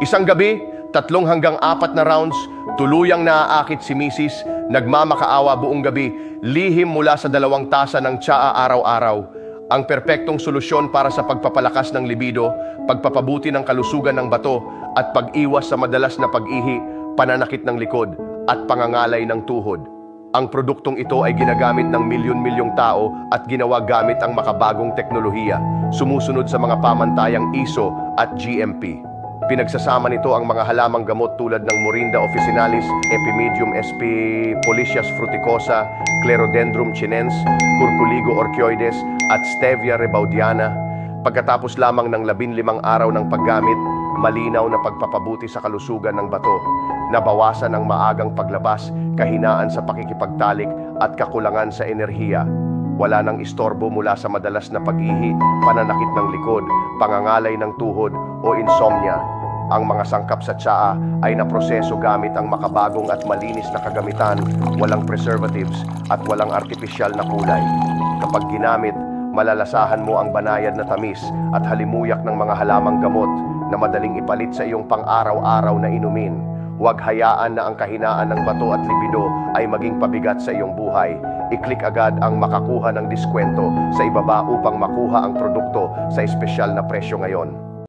Isang gabi, 3 hanggang 4 na rounds, tuluyang naaakit si Mrs. Nagmamakaawa buong gabi, lihim mula sa 2 tasa ng tsaa araw-araw. Ang perpektong solusyon para sa pagpapalakas ng libido, pagpapabuti ng kalusugan ng bato, at pag-iwas sa madalas na pag-ihi, pananakit ng likod, at pangangalay ng tuhod. Ang produktong ito ay ginagamit ng milyon-milyong tao at ginawa gamit ang makabagong teknolohiya, sumusunod sa mga pamantayang ISO at GMP. Pinagsasama nito ang mga halamang gamot tulad ng Morinda officinalis, Epimedium sp. Policias fruticosa, Clerodendrum chinense, Curculigo orchioides, at Stevia rebaudiana. Pagkatapos lamang ng 15 araw ng paggamit, malinaw na pagpapabuti sa kalusugan ng bato, nabawasan ang maagang paglabas, kahinaan sa pakikipagtalik at kakulangan sa enerhiya. Wala nang istorbo mula sa madalas na pag-ihi, pananakit ng likod, pangangalay ng tuhod o insomnia. Ang mga sangkap sa tsaa ay naproseso gamit ang makabagong at malinis na kagamitan, walang preservatives at walang artipisyal na kulay. Kapag ginamit, malalasahan mo ang banayad na tamis at halimuyak ng mga halamang gamot na madaling ipalit sa iyong pang-araw-araw na inumin. Huwag hayaan na ang kahinaan ng bato at libido ay maging pabigat sa iyong buhay. I-click agad ang makakuha ng diskwento sa ibaba upang makuha ang produkto sa espesyal na presyo ngayon.